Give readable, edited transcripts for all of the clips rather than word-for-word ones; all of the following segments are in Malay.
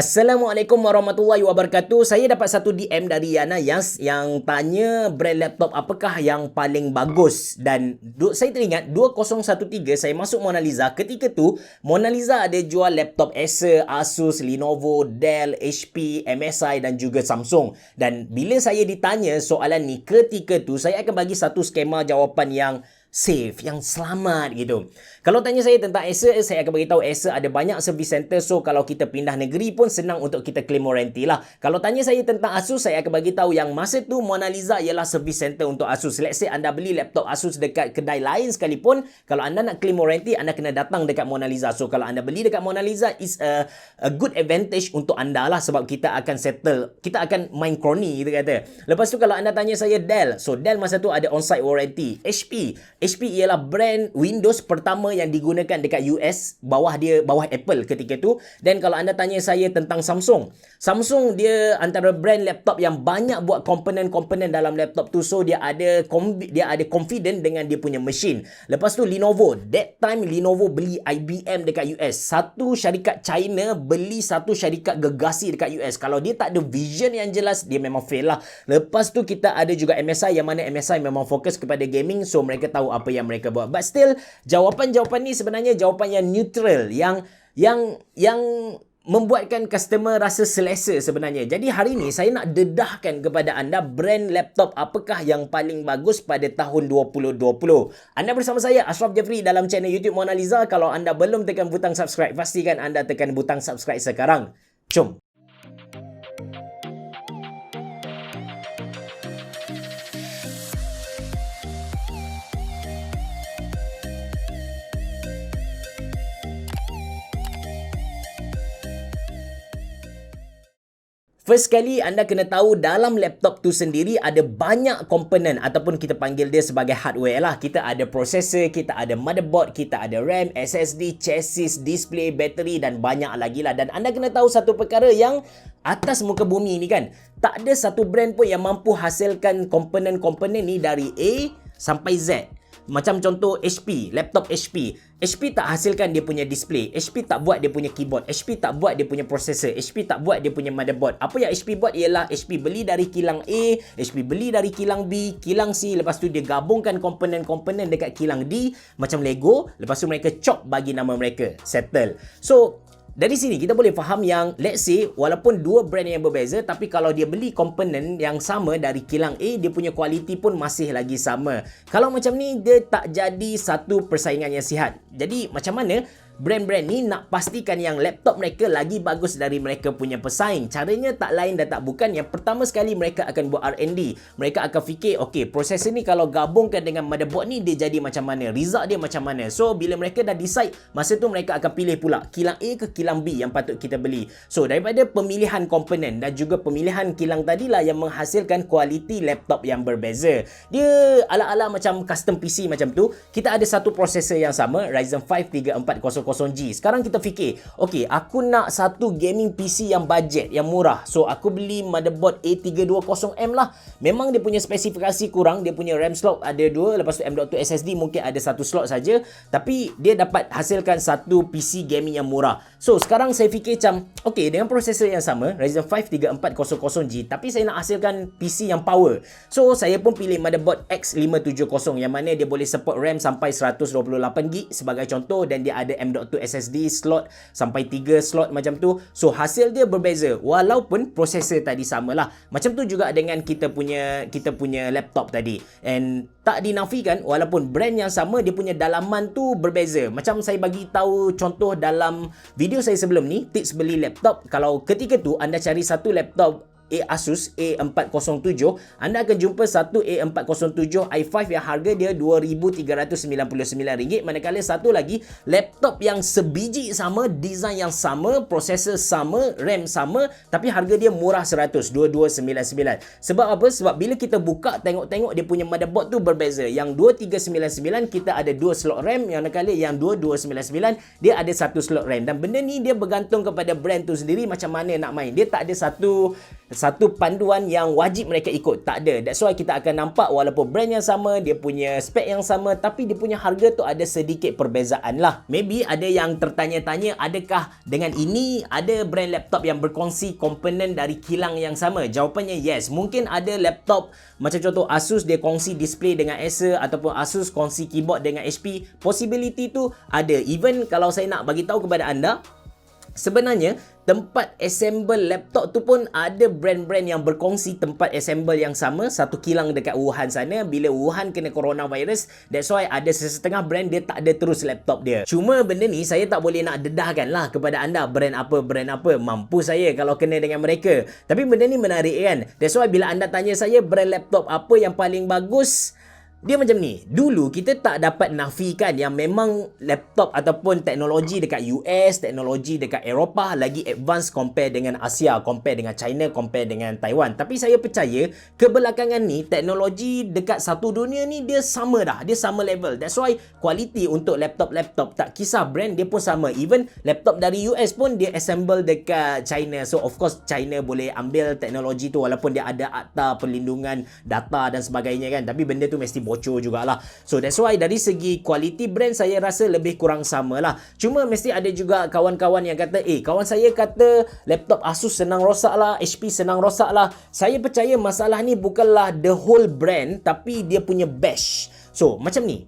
Assalamualaikum warahmatullahi wabarakatuh. Saya dapat satu DM dari Yana Yas yang tanya brand laptop apakah yang paling bagus. Dan saya teringat 2013 saya masuk Mona Lisa. Ketika tu Mona Lisa ada jual laptop Acer, Asus, Lenovo, Dell, HP, MSI dan juga Samsung. Dan bila saya ditanya soalan ni ketika tu, saya akan bagi satu skema jawapan yang safe, yang selamat gitu. Kalau tanya saya tentang Acer, saya akan beritahu Acer ada banyak service center, so kalau kita pindah negeri pun senang untuk kita claim warranty lah. Kalau tanya saya tentang Asus, saya akan bagi tahu yang masa tu Mona Lisa ialah service center untuk Asus. Let's say anda beli laptop Asus dekat kedai lain sekalipun, kalau anda nak claim warranty, anda kena datang dekat Mona Lisa. So kalau anda beli dekat Mona Lisa, is a good advantage untuk anda lah, sebab kita akan settle, kita akan main crony kita kata. Lepas tu kalau anda tanya saya Dell, so Dell masa tu ada on-site warranty. HP ialah brand Windows pertama yang digunakan dekat US, bawah Apple ketika tu. Dan kalau anda tanya saya tentang Samsung dia antara brand laptop yang banyak buat komponen-komponen dalam laptop tu, so dia ada confident dengan dia punya mesin. Lepas tu Lenovo, that time Lenovo beli IBM dekat US. Satu syarikat China beli satu syarikat gegasi dekat US. Kalau dia tak ada vision yang jelas, dia memang fail lah. Lepas tu kita ada juga MSI, yang mana MSI memang fokus kepada gaming, so mereka tahu apa yang mereka buat. But still, jawapan ni sebenarnya jawapan yang neutral, yang membuatkan customer rasa selesa sebenarnya. Jadi hari ni saya nak dedahkan kepada anda brand laptop apakah yang paling bagus pada tahun 2020. Anda bersama saya Ashraf Jeffrey dalam channel YouTube Mona Lisa. Kalau anda belum tekan butang subscribe, pastikan anda tekan butang subscribe sekarang. Jom. First sekali, anda kena tahu dalam laptop tu sendiri ada banyak komponen ataupun kita panggil dia sebagai hardware lah. Kita ada processor, kita ada motherboard, kita ada RAM, SSD, chassis, display, bateri dan banyak lagi lah. Dan anda kena tahu satu perkara yang atas muka bumi ni kan, tak ada satu brand pun yang mampu hasilkan komponen-komponen ni dari A sampai Z. Macam contoh HP, laptop HP. HP tak hasilkan dia punya display. HP tak buat dia punya keyboard. HP tak buat dia punya processor. HP tak buat dia punya motherboard. Apa yang HP buat ialah HP beli dari kilang A, HP beli dari kilang B, kilang C. Lepas tu dia gabungkan komponen-komponen dekat kilang D macam Lego. Lepas tu mereka chop bagi nama mereka. Settle. So, dari sini kita boleh faham yang let's say walaupun dua brand yang berbeza, tapi kalau dia beli komponen yang sama dari kilang A, dia punya kualiti pun masih lagi sama. Kalau macam ni, dia tak jadi satu persaingan yang sihat. Jadi macam mana brand-brand ni nak pastikan yang laptop mereka lagi bagus dari mereka punya pesaing? Caranya tak lain dan tak bukan. Yang pertama sekali, mereka akan buat R&D. Mereka akan fikir, okay, prosesor ni kalau gabungkan dengan motherboard ni, dia jadi macam mana? Result dia macam mana? So, bila mereka dah decide, masa tu mereka akan pilih pula kilang A ke kilang B yang patut kita beli. So, daripada pemilihan komponen dan juga pemilihan kilang tadilah yang menghasilkan kualiti laptop yang berbeza. Dia ala-ala macam custom PC macam tu. Kita ada satu prosesor yang sama, Ryzen 5 3400G. Sekarang kita fikir, okay, aku nak satu gaming PC yang budget, yang murah. So, aku beli motherboard A320M lah. Memang dia punya spesifikasi kurang, dia punya RAM slot ada 2, lepas tu M.2 SSD mungkin ada satu slot saja, tapi dia dapat hasilkan satu PC gaming yang murah. So, sekarang saya fikir macam, okay, dengan prosesor yang sama, Ryzen 5 3400G, tapi saya nak hasilkan PC yang power. So, saya pun pilih motherboard X570 yang mana dia boleh support RAM sampai 128GB sebagai contoh, dan dia ada M.2 SSD slot sampai 3 slot macam tu. So hasil dia berbeza walaupun prosesor tadi samalah. Macam tu juga dengan kita punya laptop tadi. And tak dinafikan walaupun brand yang sama, dia punya dalaman tu berbeza. Macam saya bagi tahu contoh dalam video saya sebelum ni, tips beli laptop. Kalau ketika tu anda cari satu laptop Asus A407, anda akan jumpa satu A407 i5 yang harga dia RM2,399, manakala satu lagi laptop yang sebiji sama, design yang sama, prosesor sama, RAM sama, tapi harga dia murah 100, 2299. Sebab apa? Sebab bila kita buka tengok-tengok dia punya motherboard tu berbeza. Yang 2399 kita ada 2 slot RAM, yang manakala yang 2299 dia ada 1 slot RAM. Dan benda ni dia bergantung kepada brand tu sendiri macam mana nak main. Dia tak ada satu panduan yang wajib mereka ikut. Tak ada. That's why kita akan nampak walaupun brand yang sama, dia punya spek yang sama, tapi dia punya harga tu ada sedikit perbezaan lah. Maybe ada yang tertanya-tanya, adakah dengan ini ada brand laptop yang berkongsi komponen dari kilang yang sama? Jawapannya yes. Mungkin ada laptop macam contoh Asus dia kongsi display dengan Acer, ataupun Asus kongsi keyboard dengan HP. Possibility tu ada. Even kalau saya nak bagi tahu kepada anda, sebenarnya tempat assemble laptop tu pun ada brand-brand yang berkongsi tempat assemble yang sama, satu kilang dekat Wuhan sana. Bila Wuhan kena coronavirus, that's why ada sesetengah brand dia tak ada terus laptop dia. Cuma benda ni saya tak boleh nak dedahkan lah kepada anda brand apa. Mampu saya kalau kena dengan mereka. Tapi benda ni menarik kan. That's why bila anda tanya saya brand laptop apa yang paling bagus, dia macam ni. Dulu kita tak dapat nafikan yang memang laptop ataupun teknologi dekat US, teknologi dekat Eropah lagi advance compare dengan Asia, compare dengan China, compare dengan Taiwan. Tapi saya percaya kebelakangan ni teknologi dekat satu dunia ni dia sama dah. Dia sama level. That's why quality untuk laptop-laptop tak kisah brand dia pun sama. Even laptop dari US pun dia assemble dekat China. So of course China boleh ambil teknologi tu walaupun dia ada akta perlindungan data dan sebagainya kan. Tapi benda tu mesti bocor jugalah. So that's why dari segi quality brand saya rasa lebih kurang sama lah. Cuma mesti ada juga kawan-kawan yang kata, kawan saya kata laptop Asus senang rosak lah, HP senang rosak lah. Saya percaya masalah ni bukanlah the whole brand, tapi dia punya bash. So macam ni,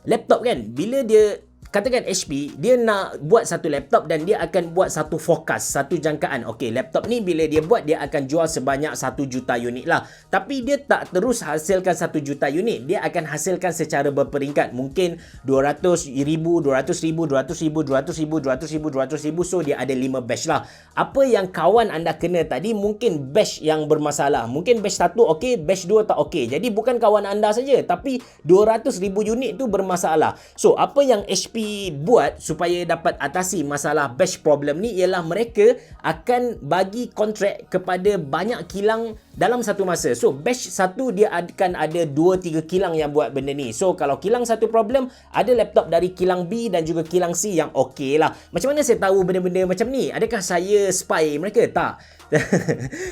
laptop kan, bila dia katakan HP, dia nak buat satu laptop dan dia akan buat satu forecast, satu jangkaan. Okey, laptop ni bila dia buat, dia akan jual sebanyak 1 juta unit lah. Tapi dia tak terus hasilkan 1 juta unit. Dia akan hasilkan secara berperingkat. Mungkin 200,000, 200,000, 200,000, 200,000, 200,000, 200,000. So, dia ada 5 batch lah. Apa yang kawan anda kena tadi, mungkin batch yang bermasalah. Mungkin batch 1 okey, batch 2 tak okey. Jadi, bukan kawan anda saja, tapi 200,000 unit tu bermasalah. So, apa yang HP buat supaya dapat atasi masalah batch problem ni ialah mereka akan bagi kontrak kepada banyak kilang dalam satu masa. So batch 1 dia akan ada 2-3 kilang yang buat benda ni. So kalau kilang satu problem, ada laptop dari kilang B dan juga kilang C yang okey lah. Macam mana saya tahu benda-benda macam ni? Adakah saya spy mereka? Tak.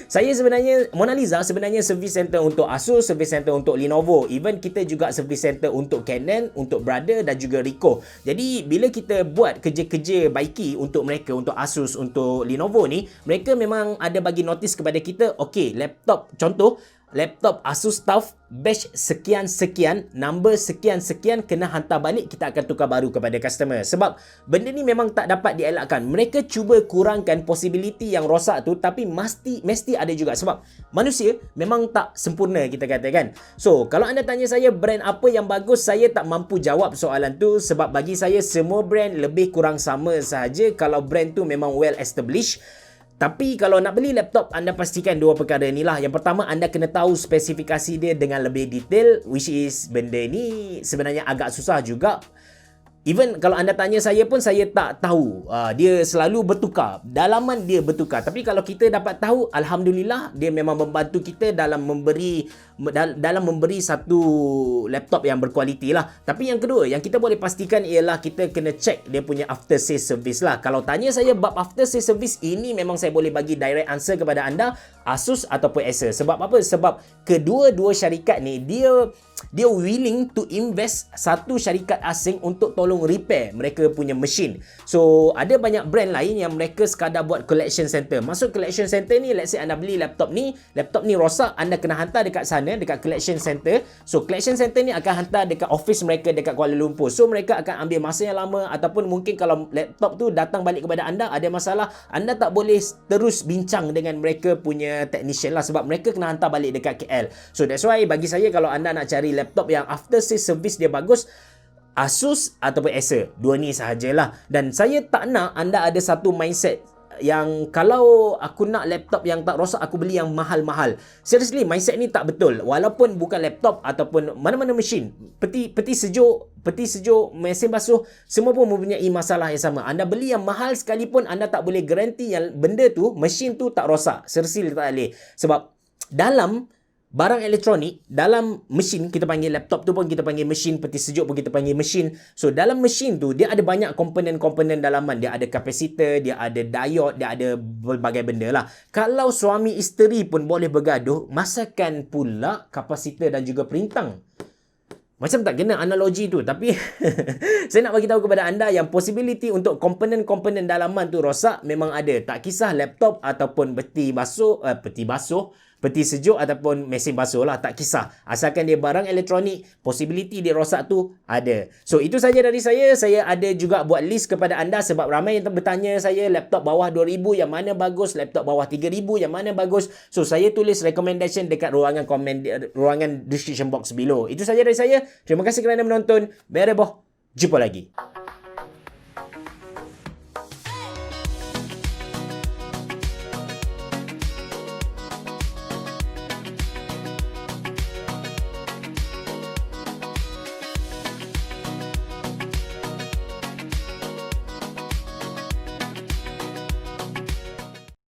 Saya sebenarnya, Mona Lisa sebenarnya service center untuk Asus, service center untuk Lenovo. Even kita juga service center untuk Canon, untuk Brother dan juga Ricoh. Jadi bila kita buat kerja-kerja baiki untuk mereka, untuk Asus, untuk Lenovo ni, mereka memang ada bagi notis kepada kita, okey, laptop, contoh laptop Asus TUF batch sekian-sekian, number sekian-sekian kena hantar balik, kita akan tukar baru kepada customer. Sebab benda ni memang tak dapat dielakkan. Mereka cuba kurangkan possibility yang rosak tu, tapi mesti ada juga. Sebab manusia memang tak sempurna, kita katakan. So, kalau anda tanya saya brand apa yang bagus, saya tak mampu jawab soalan tu. Sebab bagi saya semua brand lebih kurang sama sahaja kalau brand tu memang well established. Tapi kalau nak beli laptop, anda pastikan dua perkara ni lah. Yang pertama, anda kena tahu spesifikasi dia dengan lebih detail, which is benda ni sebenarnya agak susah juga. Even kalau anda tanya saya pun, saya tak tahu. Dia selalu bertukar. Dalaman dia bertukar. Tapi kalau kita dapat tahu, Alhamdulillah, dia memang membantu kita dalam memberi satu laptop yang berkualiti lah. Tapi yang kedua, yang kita boleh pastikan ialah kita kena check dia punya after sales service lah. Kalau tanya saya bab after sales service, ini memang saya boleh bagi direct answer kepada anda, Asus ataupun Acer. Sebab apa? Sebab kedua-dua syarikat ni, dia willing to invest satu syarikat asing untuk tolong repair mereka punya mesin. So, ada banyak brand lain yang mereka sekadar buat collection center. Masuk collection center ni, let's say anda beli laptop ni rosak, anda kena hantar dekat sana, dekat collection center. So, collection center ni akan hantar dekat office mereka dekat Kuala Lumpur. So, mereka akan ambil masa yang lama, ataupun mungkin kalau laptop tu datang balik kepada anda, ada masalah, anda tak boleh terus bincang dengan mereka punya technician lah, sebab mereka kena hantar balik dekat KL. So, that's why bagi saya, kalau anda nak cari laptop yang after sales service dia bagus, Asus ataupun Acer, dua ni sahajalah. Dan saya tak nak anda ada satu mindset yang kalau aku nak laptop yang tak rosak, aku beli yang mahal-mahal. Seriously, mindset ni tak betul. Walaupun bukan laptop ataupun mana-mana mesin, peti sejuk, mesin basuh, semua pun mempunyai masalah yang sama. Anda beli yang mahal sekalipun, anda tak boleh garanti yang benda tu, mesin tu tak rosak. Seriously tak boleh. Sebab dalam barang elektronik dalam mesin, kita panggil laptop tu pun kita panggil mesin, peti sejuk pun kita panggil mesin. So dalam mesin tu dia ada banyak komponen-komponen dalaman. Dia ada kapasitor, dia ada diode, dia ada berbagai benda lah. Kalau suami isteri pun boleh bergaduh, masakan pula kapasitor dan juga perintang. Macam tak kena analogi tu, tapi saya nak bagi tahu kepada anda yang possibility untuk komponen-komponen dalaman tu rosak memang ada. Tak kisah laptop ataupun peti sejuk ataupun mesin basuh lah, tak kisah. Asalkan dia barang elektronik, possibility dia rosak tu ada. So itu saja dari saya. Saya ada juga buat list kepada anda sebab ramai yang bertanya saya laptop bawah 2000 yang mana bagus, laptop bawah 3000 yang mana bagus. So saya tulis recommendation dekat ruangan description box below. Itu saja dari saya. Terima kasih kerana menonton. Bereboh. Jumpa lagi.